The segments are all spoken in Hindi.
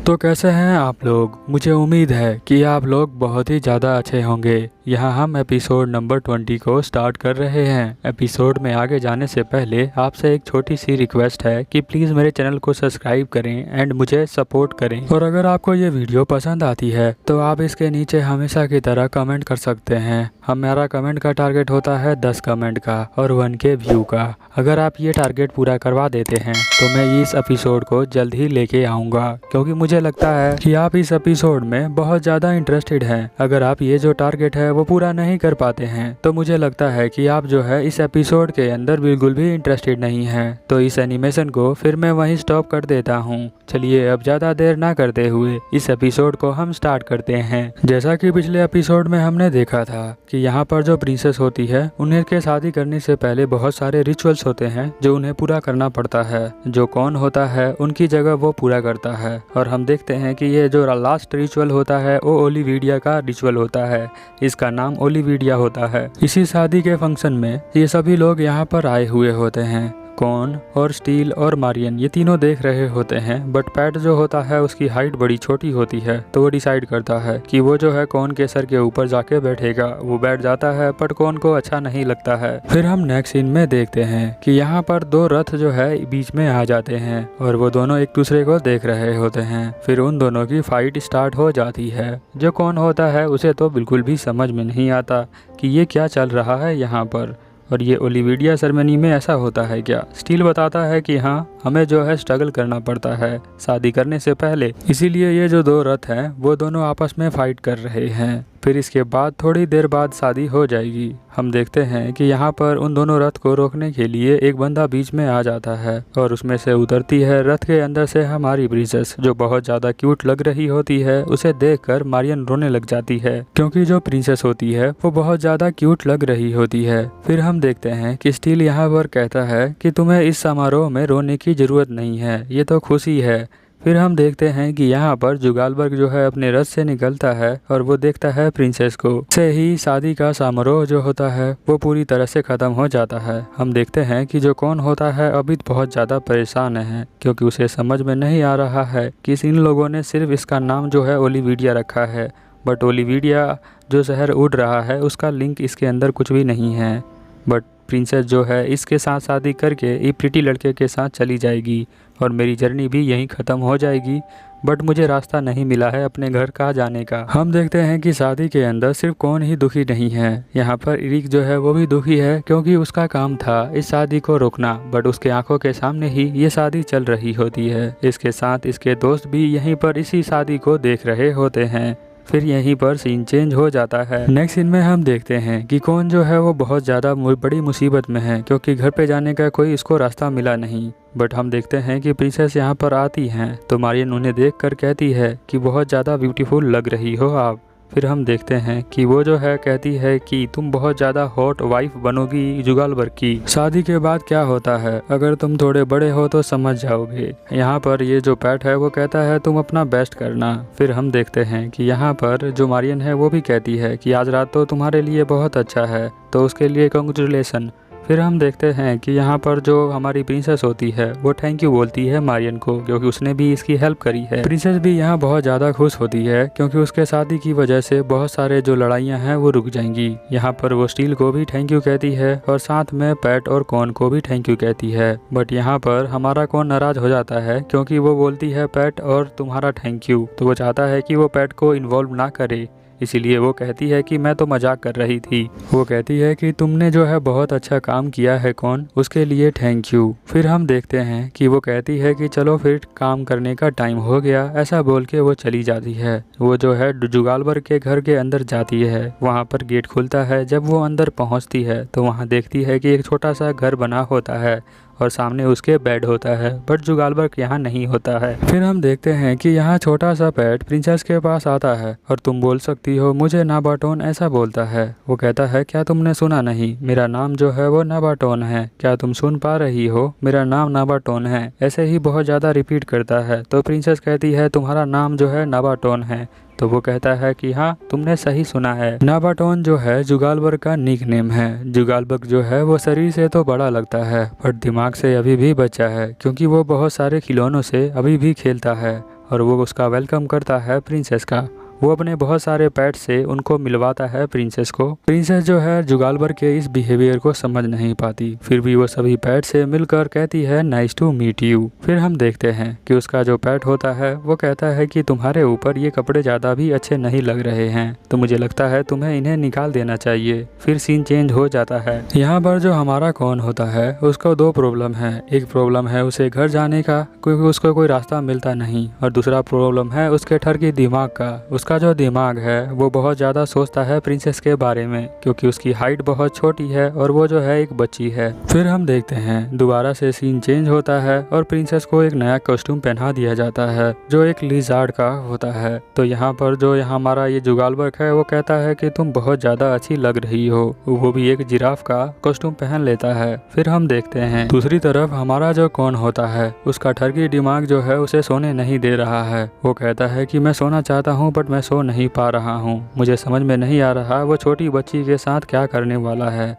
तो कैसे हैं आप लोग। मुझे उम्मीद है कि आप लोग बहुत ही ज़्यादा अच्छे होंगे। यहाँ हम एपिसोड नंबर 20 को स्टार्ट कर रहे हैं। एपिसोड में आगे जाने से पहले आपसे एक छोटी सी रिक्वेस्ट है कि प्लीज़ मेरे चैनल को सब्सक्राइब करें एंड मुझे सपोर्ट करें। और अगर आपको ये वीडियो पसंद आती है तो आप इसके नीचे हमेशा की तरह कमेंट कर सकते हैं। हमारा कमेंट का टारगेट होता है 10 कमेंट का और 1K व्यू का। अगर आप ये टारगेट पूरा करवा देते हैं तो मैं इस एपिसोड को जल्द ही लेके आऊँगा, क्योंकि मुझे लगता है कि आप इस एपिसोड में बहुत ज़्यादा इंटरेस्टेड हैं। अगर आप ये जो टारगेट है वो पूरा नहीं कर पाते हैं तो मुझे लगता है कि आप जो है इस एपिसोड के अंदर बिल्कुल भी इंटरेस्टेड नहीं हैं। तो इस एनिमेशन को फिर मैं वहीं स्टॉप कर देता हूँ। चलिए अब ज़्यादा देर ना करते हुए इस एपिसोड को हम स्टार्ट करते हैं। जैसा कि पिछले एपिसोड में हमने देखा था कि यहाँ पर जो प्रिंसेस होती है उन्हें के शादी करने से पहले बहुत सारे रिचुअल्स होते हैं जो उन्हें पूरा करना पड़ता है। जो कौन होता है उनकी जगह वो पूरा करता है। और हम देखते हैं कि ये जो लास्ट रिचुअल होता है वो ओलिविडिया का रिचुअल होता है। इसका नाम ओलिविडिया होता है। इसी शादी के फंक्शन में ये सभी लोग यहाँ पर आए हुए होते हैं। कॉन और स्टील और मारियन ये तीनों देख रहे होते हैं, बट पैट जो होता है उसकी हाइट बड़ी छोटी होती है तो वो डिसाइड करता है कि वो जो है कॉन के सर के ऊपर जाके बैठेगा। वो बैठ जाता है बट कॉन को अच्छा नहीं लगता है। फिर हम नेक्स्ट सीन में देखते हैं कि यहाँ पर दो रथ जो है बीच में आ जाते हैं और वो दोनों एक दूसरे को देख रहे होते हैं। फिर उन दोनों की फाइट स्टार्ट हो जाती है। जो कॉन होता है उसे तो बिल्कुल भी समझ में नहीं आता कि ये क्या चल रहा है यहाँ पर, और ये ओलिविडिया सेरेमनी में ऐसा होता है क्या। स्टील बताता है कि हाँ, हमें जो है स्ट्रगल करना पड़ता है शादी करने से पहले, इसीलिए ये जो दो रथ हैं वो दोनों आपस में फाइट कर रहे हैं। फिर इसके बाद थोड़ी देर बाद शादी हो जाएगी। हम देखते हैं कि यहाँ पर उन दोनों रथ को रोकने के लिए एक बंदा बीच में आ जाता है और उसमें से उतरती है रथ के अंदर से हमारी प्रिंसेस, जो बहुत ज़्यादा क्यूट लग रही होती है। उसे देखकर मारियन रोने लग जाती है क्योंकि जो प्रिंसेस होती है वो बहुत ज़्यादा क्यूट लग रही होती है। फिर हम देखते हैं कि स्टील यहाँ पर कहता है कि तुम्हें इस समारोह में रोने की ज़रूरत नहीं है, ये तो खुशी है। फिर हम देखते हैं कि यहाँ पर जुगालबर्ग जो है अपने रथ से निकलता है और वो देखता है प्रिंसेस को। से ही शादी का समारोह जो होता है वो पूरी तरह से ख़त्म हो जाता है। हम देखते हैं कि जो कौन होता है अभी बहुत ज़्यादा परेशान है क्योंकि उसे समझ में नहीं आ रहा है कि इन लोगों ने सिर्फ इसका नाम जो है ओलिविडिया रखा है, बट ओलिविडिया जो शहर उड़ रहा है उसका लिंक इसके अंदर कुछ भी नहीं है। बट प्रिंसेस जो है इसके साथ शादी करके ये प्रिटी लड़के के साथ चली जाएगी और मेरी जर्नी भी यहीं ख़त्म हो जाएगी। बट मुझे रास्ता नहीं मिला है अपने घर का जाने का। हम देखते हैं कि शादी के अंदर सिर्फ कौन ही दुखी नहीं है, यहाँ पर इरिक जो है वो भी दुखी है क्योंकि उसका काम था इस शादी को रोकना, बट उसके आंखों के सामने ही ये शादी चल रही होती है। इसके साथ इसके दोस्त भी यहीं पर इसी शादी को देख रहे होते हैं। फिर यहीं पर सीन चेंज हो जाता है। नेक्स्ट सीन में हम देखते हैं कि कौन जो है वो बहुत ज़्यादा बड़ी मुसीबत में है क्योंकि घर पे जाने का कोई इसको रास्ता मिला नहीं। बट हम देखते हैं कि प्रिंसेस यहाँ पर आती हैं तो मारियन उन्हें देखकर कहती है कि बहुत ज़्यादा ब्यूटीफुल लग रही हो आप। फिर हम देखते हैं कि वो जो है कहती है कि तुम बहुत ज़्यादा हॉट वाइफ बनोगी जुगालबर्ग की। शादी के बाद क्या होता है अगर तुम थोड़े बड़े हो तो समझ जाओगे। यहाँ पर ये जो पैट है वो कहता है तुम अपना बेस्ट करना। फिर हम देखते हैं कि यहाँ पर जो मारियन है वो भी कहती है कि आज रात तो तुम्हारे लिए बहुत अच्छा है, तो उसके लिए कांग्रेचुलेसन। फिर हम देखते हैं कि यहाँ पर जो हमारी प्रिंसेस होती है वो थैंक यू बोलती है मारियन को क्योंकि उसने भी इसकी हेल्प करी है। प्रिंसेस भी यहाँ बहुत ज़्यादा खुश होती है क्योंकि उसके शादी की वजह से बहुत सारे जो लड़ाइयाँ हैं वो रुक जाएंगी। यहाँ पर वो स्टील को भी थैंक यू कहती है और साथ में पैट और कॉन को भी थैंक यू कहती है। बट यहाँ पर हमारा कॉन नाराज हो जाता है क्योंकि वो बोलती है पैट और तुम्हारा थैंक यू, तो वो चाहता है कि वो पैट को इन्वॉल्व ना करे, इसीलिए वो कहती है कि मैं तो मजाक कर रही थी। वो कहती है कि तुमने जो है बहुत अच्छा काम किया है कौन, उसके लिए थैंक यू। फिर हम देखते हैं कि वो कहती है कि चलो फिर काम करने का टाइम हो गया, ऐसा बोल के वो चली जाती है। वो जो है जुगालबर्ग के घर के अंदर जाती है, वहाँ पर गेट खुलता है। जब वो अंदर पहुँचती है तो वहाँ देखती है कि एक छोटा सा घर बना होता है और सामने उसके बेड होता है, बट जुगालबर्ग यहाँ नहीं होता है। फिर हम देखते हैं कि यहाँ छोटा सा पैट प्रिंसेस के पास आता है और तुम बोल सकती हो मुझे नाबाटोन, ऐसा बोलता है। वो कहता है क्या तुमने सुना नहीं, मेरा नाम जो है वो नाबाटोन है, क्या तुम सुन पा रही हो, मेरा नाम नाबाटोन है। ऐसे ही बहुत ज़्यादा रिपीट करता है तो प्रिंसेस कहती है तुम्हारा नाम जो है नाबाटोन है। तो वो कहता है कि हाँ तुमने सही सुना है। नाबाटोन जो है जुगालबर्ग का निक नेम है। जुगालबर्ग जो है वो शरीर से तो बड़ा लगता है पर दिमाग से अभी भी बच्चा है क्योंकि वो बहुत सारे खिलौनों से अभी भी खेलता है और वो उसका वेलकम करता है प्रिंसेस का। वो अपने बहुत सारे पेट से उनको मिलवाता है प्रिंसेस को। प्रिंसेस जो है जुगालबर के इस बिहेवियर को समझ नहीं पाती, फिर भी वो सभी पेट से मिलकर कहती है नाइस टू मीट यू। फिर हम देखते हैं कि उसका जो पेट होता है वो कहता है कि तुम्हारे ऊपर ये कपड़े ज़्यादा भी अच्छे नहीं लग रहे हैं, तो मुझे लगता है तुम्हें इन्हें निकाल देना चाहिए। फिर सीन चेंज हो जाता है। यहाँ पर जो हमारा कौन होता है उसको दो प्रॉब्लम है। एक प्रॉब्लम है उसे घर जाने का, क्योंकि उसको कोई रास्ता मिलता नहीं, और दूसरा प्रॉब्लम है उसके ठरकी दिमाग का। उसका जो दिमाग है वो बहुत ज़्यादा सोचता है प्रिंसेस के बारे में, क्योंकि उसकी हाइट बहुत छोटी है और वो जो है एक बच्ची है। फिर हम देखते हैं दोबारा से सीन चेंज होता है और प्रिंसेस को एक नया कॉस्ट्यूम पहना दिया जाता है जो एक लिजार्ड का होता है। तो यहाँ पर जो यहाँ हमारा ये जुगालबर्ग है वो कहता है कि तुम बहुत ज़्यादा अच्छी लग रही हो। वो भी एक जिराफ का कॉस्ट्यूम पहन लेता है। फिर हम देखते हैं दूसरी तरफ हमारा जो कौन होता है उसका ठरकी दिमाग जो है उसे सोने नहीं दे रहा है। वो कहता है कि मैं सोना चाहता हूँ बट मैं सो नहीं पा रहा हूँ, मुझे समझ में नहीं आ रहा वो छोटी बच्ची के साथ क्या करने वाला है,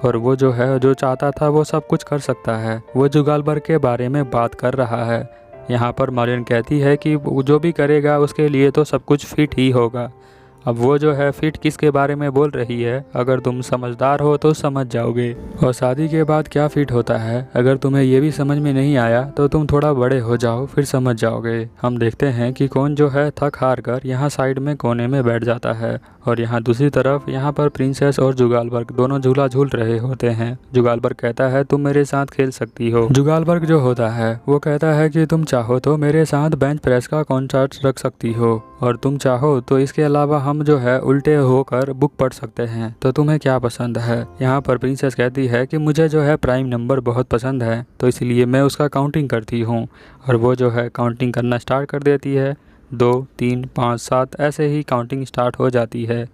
और वो जो है जो चाहता था वो सब कुछ कर सकता है। वो जुगालबर्ग के बारे में बात कर रहा है। यहाँ पर मारियन कहती है कि जो भी करेगा उसके लिए तो सब कुछ फिट ही होगा। अब वो जो है फिट किसके बारे में बोल रही है, अगर तुम समझदार हो तो समझ जाओगे। और शादी के बाद क्या फिट होता है, अगर तुम्हें ये भी समझ में नहीं आया तो तुम थोड़ा बड़े हो जाओ फिर समझ जाओगे। हम देखते हैं कि कौन जो है थक हार कर यहाँ साइड में कोने में बैठ जाता है, और यहाँ दूसरी तरफ यहाँ पर प्रिंसेस और जुगालबर्ग दोनों झूला झूल रहे होते हैं। जुगालबर्ग कहता है तुम मेरे साथ खेल सकती हो। जुगालबर्ग जो होता है वो कहता है कि तुम चाहो तो मेरे साथ बेंच प्रेस का कॉन्सर्ट रख सकती हो, और तुम चाहो तो इसके अलावा हम जो है उल्टे होकर बुक पढ़ सकते हैं, तो तुम्हें क्या पसंद है। यहाँ पर प्रिंसेस कहती है कि मुझे जो है प्राइम नंबर बहुत पसंद है, तो इसलिए मैं उसका काउंटिंग करती हूँ। और वो जो है काउंटिंग करना स्टार्ट कर देती है। 2, 3, 5, 7 ऐसे ही काउंटिंग स्टार्ट हो जाती है।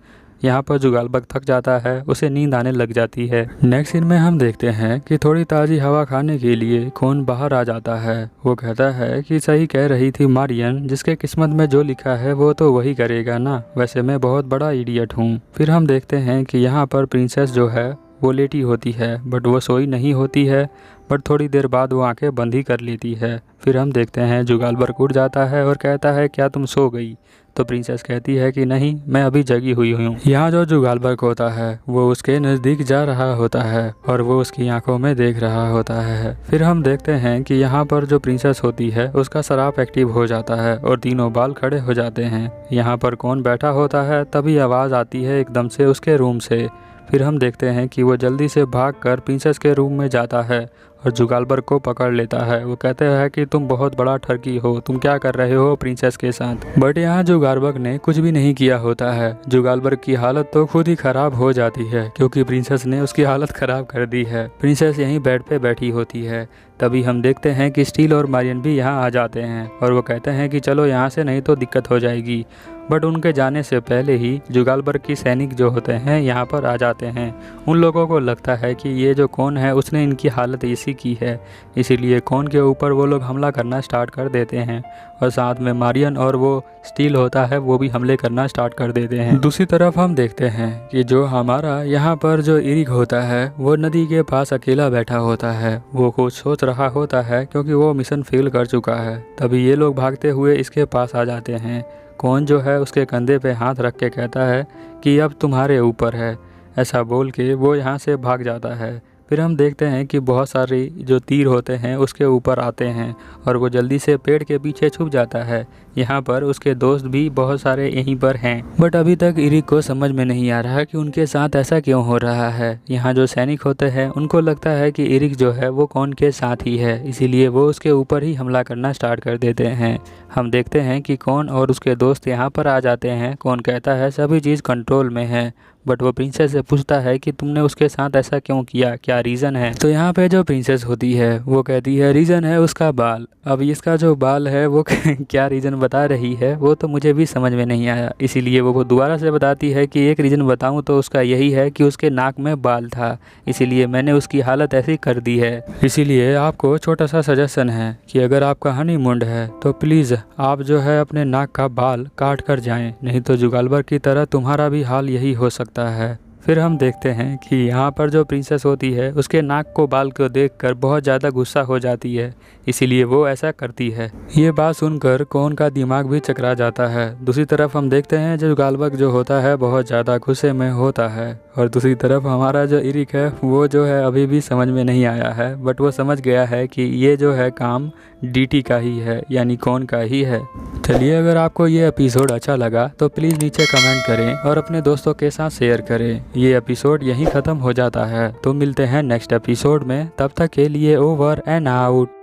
यहाँ पर जुगालबर्ग थक जाता है, उसे नींद आने लग जाती है। नेक्स्ट सीन में हम देखते हैं कि थोड़ी ताज़ी हवा खाने के लिए कौन बाहर आ जाता है। वो कहता है कि सही कह रही थी मारियन, जिसके किस्मत में जो लिखा है वो तो वही करेगा ना, वैसे मैं बहुत बड़ा इडियट हूँ। फिर हम देखते हैं कि यहाँ पर प्रिंसेस जो है वो लेटी होती है, बट वो सोई नहीं होती है, बट थोड़ी देर बाद वो आंखें बंद ही कर लेती है। फिर हम देखते हैं जुगालबर्ग उठ जाता है और कहता है क्या तुम सो गई, तो प्रिंसेस कहती है कि नहीं मैं अभी जगी हुई हूँ। यहाँ जो जुगालबर्ग होता है वो उसके नज़दीक जा रहा होता है और वो उसकी आंखों में देख रहा होता है। फिर हम देखते हैं कि यहाँ पर जो प्रिंसेस होती है उसका सराप एक्टिव हो जाता है और तीनों बाल खड़े हो जाते हैं। यहाँ पर कौन बैठा होता है, तभी आवाज़ आती है एकदम से उसके रूम से। फिर हम देखते हैं कि वो जल्दी से भागकर प्रिंसेस के रूम में जाता है और जुगालबर्ग को पकड़ लेता है। वो कहते हैं कि तुम बहुत बड़ा ठरकी हो, तुम क्या कर रहे हो प्रिंसेस के साथ। बट यहाँ जुगालबर्ग ने कुछ भी नहीं किया होता है। जुगालबर्ग की हालत तो खुद ही खराब हो जाती है, क्योंकि प्रिंसेस ने उसकी हालत खराब कर दी है। प्रिंसेस यहीं बेड पे बैठी होती है। तभी हम देखते हैं कि स्टील और मारियन भी यहाँ आ जाते हैं और वो कहते हैं कि चलो यहाँ से, नहीं तो दिक्कत हो जाएगी। बट उनके जाने से पहले ही जुगालबर्ग की सैनिक जो होते हैं यहाँ पर आ जाते हैं। उन लोगों को लगता है कि ये जो कौन है उसने इनकी हालत ऐसी की है, इसीलिए कौन के ऊपर वो लोग हमला करना स्टार्ट कर देते हैं, और साथ में मारियन और वो स्टील होता है वो भी हमले करना स्टार्ट कर देते हैं। दूसरी तरफ हम देखते हैं कि जो हमारा यहाँ पर जो इरिक होता है वो नदी के पास अकेला बैठा होता है। वो कुछ सोच रहा होता है क्योंकि वो मिशन फेल कर चुका है। तभी ये लोग भागते हुए इसके पास आ जाते हैं। कौन जो है उसके कंधे पे हाथ रख के कहता है कि अब तुम्हारे ऊपर है। ऐसा बोल के वो यहाँ से भाग जाता है। फिर हम देखते हैं कि बहुत सारे जो तीर होते हैं उसके ऊपर आते हैं और वो जल्दी से पेड़ के पीछे छुप जाता है। यहाँ पर उसके दोस्त भी बहुत सारे यहीं पर हैं, बट अभी तक इरिक को समझ में नहीं आ रहा कि उनके साथ ऐसा क्यों हो रहा है। यहाँ जो सैनिक होते हैं उनको लगता है कि इरिक जो है वो कौन के साथ ही है, इसीलिए वो उसके ऊपर ही हमला करना स्टार्ट कर देते हैं। हम देखते हैं कि कौन और उसके दोस्त यहाँ पर आ जाते हैं। कौन कहता है सभी चीज़ कंट्रोल में है, बट वो प्रिंसेस से पूछता है कि तुमने उसके साथ ऐसा क्यों किया, क्या रीज़न है। तो यहाँ पे जो प्रिंसेस होती है वो कहती है रीज़न है उसका बाल। अब इसका जो बाल है वो क्या रीज़न बता रही है वो तो मुझे भी समझ में नहीं आया, इसीलिए वो दोबारा से बताती है कि एक रीज़न बताऊँ तो उसका यही है कि उसके नाक में बाल था, इसीलिए मैंने उसकी हालत ऐसी कर दी है। इसीलिए आपको छोटा सा सजेशन है कि अगर आपका हनीमून है तो प्लीज़ आप जो है अपने नाक का बाल काट कर जाएं, नहीं तो जुगालबर्ग की तरह तुम्हारा भी हाल यही हो सकता है। फिर हम देखते हैं कि यहाँ पर जो प्रिंसेस होती है उसके नाक को बाल को देखकर बहुत ज़्यादा गुस्सा हो जाती है, इसीलिए वो ऐसा करती है। ये बात सुनकर कौन का दिमाग भी चकरा जाता है। दूसरी तरफ हम देखते हैं जो गालबक जो होता है बहुत ज़्यादा गुस्से में होता है, और दूसरी तरफ हमारा जो इरिक है वो जो है अभी भी समझ में नहीं आया है, बट वो समझ गया है कि ये जो है काम डीटी का ही है, यानी कौन का ही है। चलिए, अगर आपको ये एपिसोड अच्छा लगा तो प्लीज़ नीचे कमेंट करें और अपने दोस्तों के साथ शेयर करें। ये एपिसोड यहीं ख़त्म हो जाता है, तो मिलते हैं नेक्स्ट एपिसोड में। तब तक के लिए ओवर एंड आउट।